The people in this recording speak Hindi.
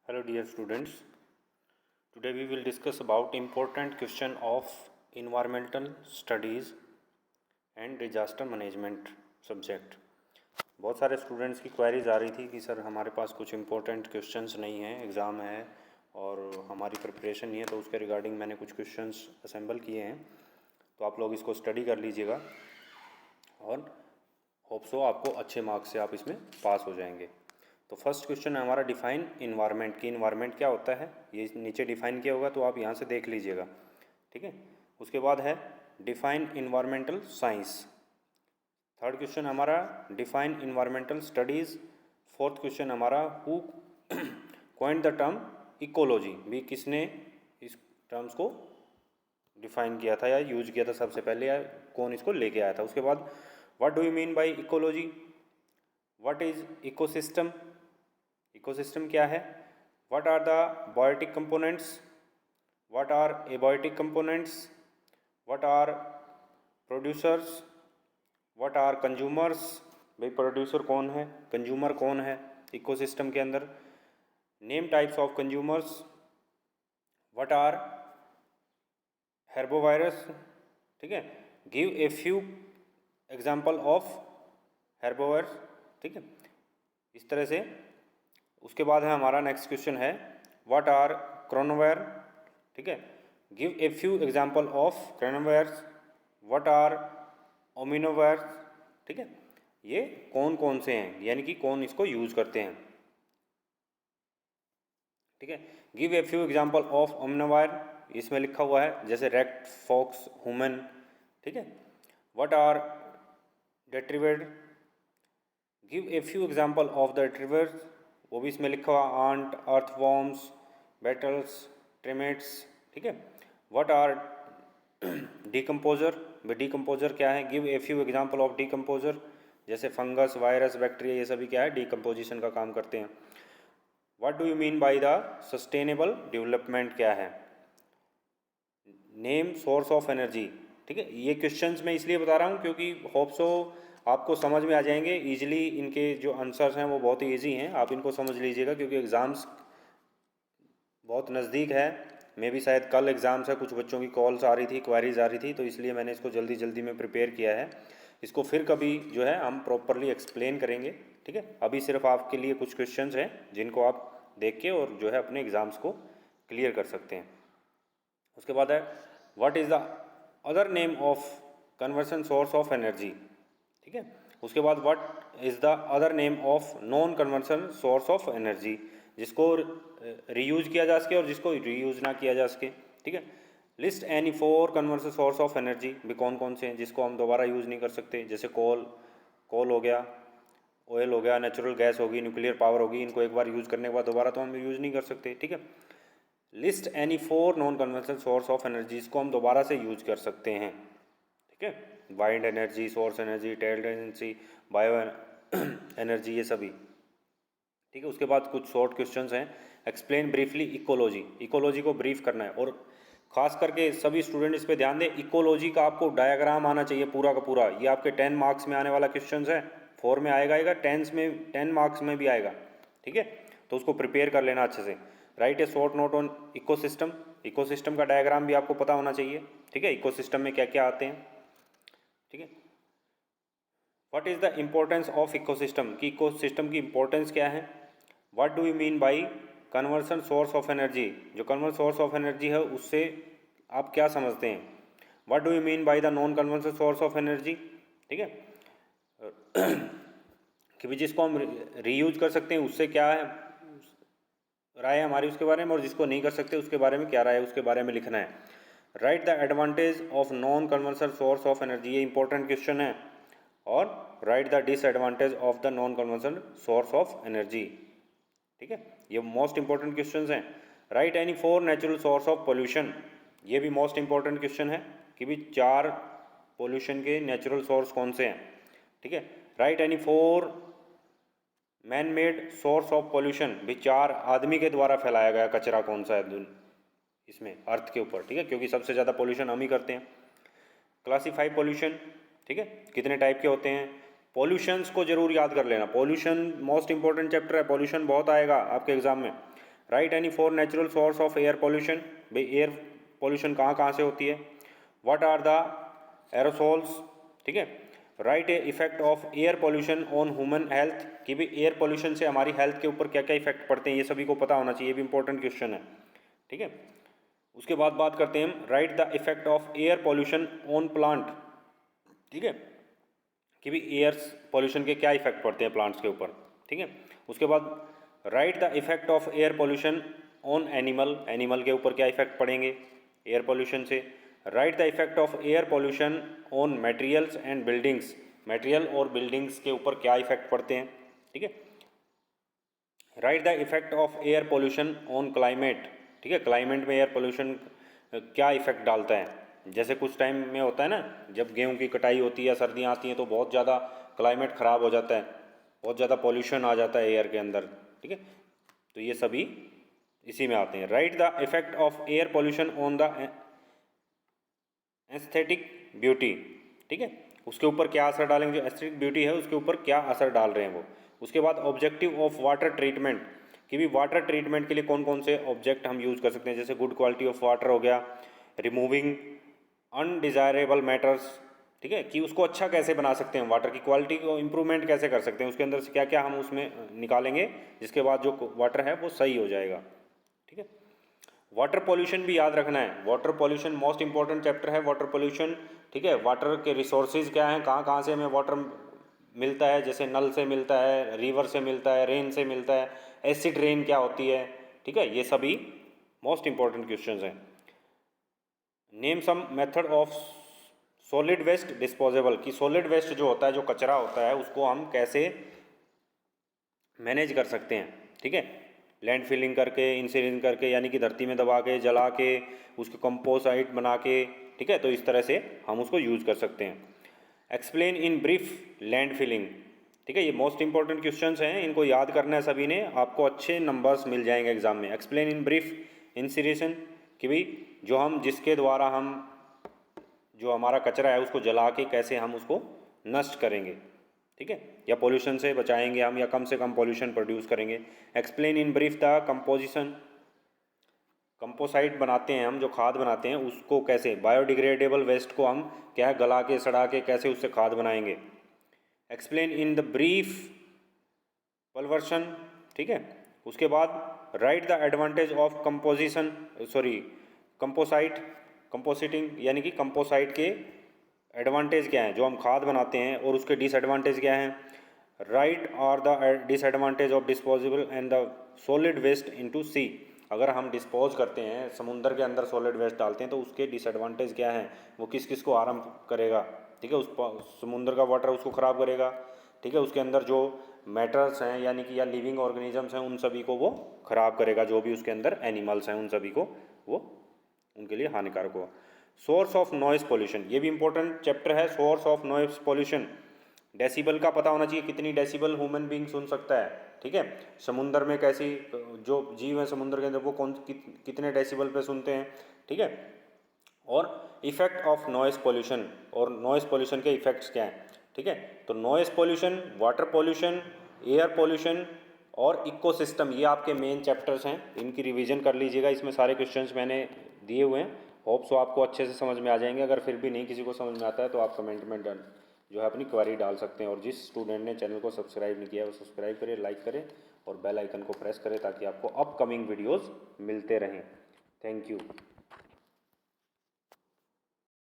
Hello dear students, today we will discuss about important question of environmental studies and disaster management subject। बहुत सारे स्टूडेंट्स की क्वेरीज आ रही थी कि सर हमारे पास कुछ इम्पोर्टेंट क्वेश्चंस नहीं हैं, एग्ज़ाम है और हमारी प्रिपरेशन नहीं है, तो उसके रिगार्डिंग मैंने कुछ क्वेश्चंस असेंबल किए हैं, तो आप लोग इसको स्टडी कर लीजिएगा और होप सो आपको अच्छे मार्क्स से आप इसमें पास हो जाएंगे। तो फर्स्ट क्वेश्चन है हमारा डिफाइन इन्वायरमेंट की इन्वायरमेंट क्या होता है, ये नीचे डिफाइन किया होगा तो आप यहाँ से देख लीजिएगा, ठीक है। उसके बाद है define environmental science. Third question हमारा define environmental studies. Fourth question हमारा who coined the term ecology, भी किसने इस टर्म्स को डिफाइन किया था या यूज किया था सबसे पहले, या कौन इसको लेके आया था। उसके बाद what do you mean by ecology, what is ecosystem, ecosystem क्या है, what are the biotic components, what are abiotic components, what are producers, what are consumers, भाई प्रोड्यूसर कौन है, कंज्यूमर कौन है इकोसिस्टम के अंदर, name types of consumers, what are herbivores, ठीक है, give a few example of herbivores, ठीक है, इस तरह से। उसके बाद है हमारा नेक्स्ट क्वेश्चन है व्हाट आर क्रोनोवायर, ठीक है, give a few example of carnivores, what are omnivores, ठीक है, ये कौन कौन से हैं यानी कि कौन इसको यूज करते हैं, ठीक है। Give a few example of omnivore, इसमें लिखा हुआ है जैसे रैट, फॉक्स, ह्यूमन, ठीक है। What are detritivore, give a few example of the detritivores, वो भी इसमें लिखा हुआ आंट, अर्थवॉर्म्स, बेटल्स, ट्रिमेट्स, ठीक है। व्हाट आर डिकम्पोजर, डिकम्पोजर क्या है, give a few example of decomposer, जैसे फंगस, वायरस, बैक्टीरिया, ये सभी क्या है डिकम्पोजिशन का काम करते हैं। What do you mean by the sustainable development क्या है, नेम सोर्स ऑफ एनर्जी, ठीक है। ये क्वेश्चंस मैं इसलिए बता रहा हूँ क्योंकि होप सो आपको समझ में आ जाएंगे इजीली, इनके जो आंसर्स हैं वो बहुत ही ईजी हैं, आप इनको समझ लीजिएगा क्योंकि एग्ज़ाम्स बहुत नज़दीक है। मे भी शायद कल एग्ज़ाम्स है, कुछ बच्चों की कॉल्स आ रही थी, क्वेरीज आ रही थी, तो इसलिए मैंने इसको जल्दी जल्दी में प्रिपेयर किया है। इसको फिर कभी जो है हम प्रॉपरली एक्सप्लेन करेंगे, ठीक है। अभी सिर्फ आपके लिए कुछ क्वेश्चंस हैं जिनको आप देख के और जो है अपने एग्ज़ाम्स को क्लियर कर सकते हैं। उसके बाद है what is the other name of conversion source of energy, ठीक है। उसके बाद what is the other name of non conversion source of energy, जिसको रीयूज किया जा सके और जिसको रीयूज ना किया जा सके, ठीक है। List any four conversion source of energy, भी कौन कौन से हैं जिसको हम दोबारा यूज़ नहीं कर सकते, जैसे कोल हो गया, ऑयल हो गया, नेचुरल गैस होगी, न्यूक्लियर पावर होगी, इनको एक बार यूज़ करने के बाद दोबारा तो हम यूज़ नहीं कर सकते, ठीक है। List any four non conventional source of energies को हम दोबारा से यूज कर सकते हैं, ठीक है। Wind energy, source energy, tailed energy, bio energy, ये सभी, ठीक है। उसके बाद कुछ शॉर्ट क्वेश्चंस हैं। एक्सप्लेन ब्रीफली इकोलॉजी, इकोलॉजी को ब्रीफ करना है और खास करके सभी स्टूडेंट इस पे ध्यान दें, इकोलॉजी का आपको डायग्राम आना चाहिए पूरा का पूरा। ये आपके 10 मार्क्स में आने वाला क्वेश्चन है, 4 में आएगा, 10 मार्क्स में भी आएगा, ठीक है। तो उसको प्रिपेयर कर लेना अच्छे से। Right A short note on ecosystem, ecosystem का डायग्राम भी आपको पता होना चाहिए, ठीक है। इकोसिस्टम में क्या क्या आते हैं, ठीक है। What is the importance of ecosystem, कि इकोसिस्टम की इंपॉर्टेंस क्या है। What do you mean by conversion source of energy, जो कन्वर्सन सोर्स ऑफ एनर्जी है उससे आप क्या समझते हैं। What do you mean by the non conversion source of energy, ठीक है, कि भी जिसको हम रीयूज कर सकते हैं उससे क्या है राय है हमारी उसके बारे में, और जिसको नहीं कर सकते उसके बारे में क्या राय है उसके बारे में लिखना है। Write the advantage of non conventional source of energy, ये इंपॉर्टेंट क्वेश्चन है। और write the disadvantage of the non conventional source of energy, ठीक है, ये मोस्ट इंपॉर्टेंट क्वेश्चन हैं। Write any four natural source of pollution, ये भी मोस्ट इंपॉर्टेंट क्वेश्चन है कि भी 4 पोल्यूशन के नेचुरल सोर्स कौन से हैं, ठीक है। Right any four man made source of pollution, भी 4 आदमी के द्वारा फैलाया गया कचरा कौन सा है इसमें अर्थ के ऊपर, ठीक है, क्योंकि सबसे ज़्यादा पोल्यूशन हम ही करते हैं। क्लासीफाई पोल्यूशन, ठीक है, कितने टाइप के होते हैं। पॉल्यूशंस को जरूर याद कर लेना, पॉल्यूशन मोस्ट इंपॉर्टेंट चैप्टर है, पॉल्यूशन बहुत आएगा आपके एग्जाम में। Right any 4 natural source of air pollution, भाई एयर पोल्यूशन कहाँ कहाँ से होती है। व्हाट आर द एरोसोल्स, ठीक है। Right A effect of air pollution on human health, कि भी एयर पोल्यूशन से हमारी हेल्थ के ऊपर क्या क्या इफेक्ट पड़ते हैं, ये सभी को पता होना चाहिए, ये भी इंपॉर्टेंट क्वेश्चन है, ठीक है। उसके बाद बात करते हैं हम right the effect of air pollution on plant, ठीक है, कि भी एयर पोल्यूशन के क्या इफेक्ट पड़ते हैं प्लांट्स के ऊपर, ठीक है। उसके बाद write the effect of air pollution on animal, animal के ऊपर क्या इफेक्ट पड़ेंगे एयर पोल्यूशन से। Right the effect of air pollution on materials and buildings, material और बिल्डिंग्स के ऊपर क्या इफेक्ट पड़ते हैं, ठीक है। Write the effect of air pollution on climate, ठीक है, क्लाइमेट में एयर पोल्यूशन क्या इफेक्ट डालता है। जैसे कुछ टाइम में होता है ना, जब गेहूं की कटाई होती है या सर्दियाँ आती हैं तो बहुत ज़्यादा क्लाइमेट ख़राब हो जाता है, बहुत ज़्यादा पॉल्यूशन आ जाता है एयर के अंदर, ठीक है। तो ये सभी इसी में आते हैं। Right the effect of air pollution on the aesthetic beauty, ठीक है, उसके ऊपर क्या असर डालेंगे, जो एस्थेटिक ब्यूटी है उसके ऊपर क्या असर डाल रहे हैं वो। उसके बाद ऑब्जेक्टिव ऑफ वाटर ट्रीटमेंट, कि भी वाटर ट्रीटमेंट के लिए कौन कौन से ऑब्जेक्ट हम यूज़ कर सकते हैं, जैसे गुड क्वालिटी ऑफ वाटर हो गया, रिमूविंग अनडिज़ायरेबल मैटर्स, ठीक है, कि उसको अच्छा कैसे बना सकते हैं, वाटर की क्वालिटी को इम्प्रूवमेंट कैसे कर सकते हैं, उसके अंदर से क्या क्या हम उसमें निकालेंगे जिसके बाद जो वाटर है वो सही हो जाएगा, ठीक है। वाटर पॉल्यूशन भी याद रखना है, water pollution most important chapter है वाटर पॉल्यूशन, ठीक है। वाटर के रिसोर्सेज क्या हैं, कहाँ कहाँ से हमें वाटर मिलता है, जैसे नल से मिलता है, रिवर से मिलता है, रेन से मिलता है, एसिड रेन क्या होती है, ठीक है, ये सभी मोस्ट इंपॉर्टेंट क्वेश्चंस हैं। Name some method of solid waste disposable, कि सॉलिड वेस्ट जो होता है, जो कचरा होता है, उसको हम कैसे मैनेज कर सकते हैं, ठीक है, लैंड फिलिंग करके, इंसिनरेशन करके, यानी कि धरती में दबा के, जला के, उसको कंपोसाइट बना के, ठीक है, तो इस तरह से हम उसको यूज़ कर सकते हैं। Explain in brief land filling, ठीक है, ये मोस्ट इंपॉर्टेंट क्वेश्चंस हैं, इनको याद करना है सभी ने, आपको अच्छे नंबर्स मिल जाएंगे एग्जाम में। एक्सप्लेन इन ब्रीफ इंसिनरेशन, कि भाई जो हम जिसके द्वारा हम जो हमारा कचरा है उसको जला के कैसे हम उसको नष्ट करेंगे, ठीक है, या पोल्यूशन से बचाएंगे हम, या कम से कम पोल्यूशन प्रोड्यूस करेंगे। Explain in brief the composition, composite बनाते हैं हम, जो खाद बनाते हैं उसको कैसे, बायोडिग्रेडेबल वेस्ट को हम क्या है गला के सड़ा के कैसे उससे खाद बनाएंगे। Explain in the brief pulverisation, ठीक है। उसके बाद write the advantage of composition, sorry composite, composting, यानी कि कंपोसाइट के एडवांटेज क्या हैं, जो हम खाद बनाते हैं, और उसके डिसएडवांटेज क्या हैं। Write are the disadvantage of disposable and the solid waste into sea, अगर हम डिस्पोज करते हैं समुंदर के अंदर सॉलिड वेस्ट डालते हैं तो उसके डिसएडवांटेज क्या हैं, वो किस किस को हार्म करेगा, ठीक है, उस समुंदर का वाटर उसको ख़राब करेगा, ठीक है, उसके अंदर जो मैटर्स हैं यानी कि या लिविंग ऑर्गेनिजम्स हैं उन सभी को वो ख़राब करेगा, जो भी उसके अंदर एनिमल्स हैं उन सभी को वो उनके लिए हानिकारक होगा। सोर्स ऑफ नॉइस पोल्यूशन, ये भी इंपॉर्टेंट चैप्टर है, source of noise pollution. Decibel का पता होना चाहिए, कितनी डेसिबल ह्यूमन बीइंग सुन सकता है, ठीक है, समुंदर में कैसी जो जीव है समुद्र के अंदर वो कितने डेसिबल पे सुनते हैं, ठीक है। और इफेक्ट ऑफ नॉइस पोल्यूशन, और नॉइस पोल्यूशन के इफेक्ट्स क्या हैं, ठीक है। तो noise pollution, water pollution, air pollution और इकोसिस्टम, ये आपके मेन चैप्टर्स हैं, इनकी रिवीजन कर लीजिएगा, इसमें सारे क्वेश्चंस मैंने दिए हुए हैं, होप सो आपको अच्छे से समझ में आ जाएंगे। अगर फिर भी नहीं किसी को समझ में आता है तो आप कमेंट में जो है अपनी क्वेरी डाल सकते हैं। और जिस स्टूडेंट ने चैनल को सब्सक्राइब नहीं किया है वो सब्सक्राइब करें, लाइक करें और बेल आइकन को प्रेस करें ताकि आपको अपकमिंग वीडियोज़ मिलते रहें। Thank you.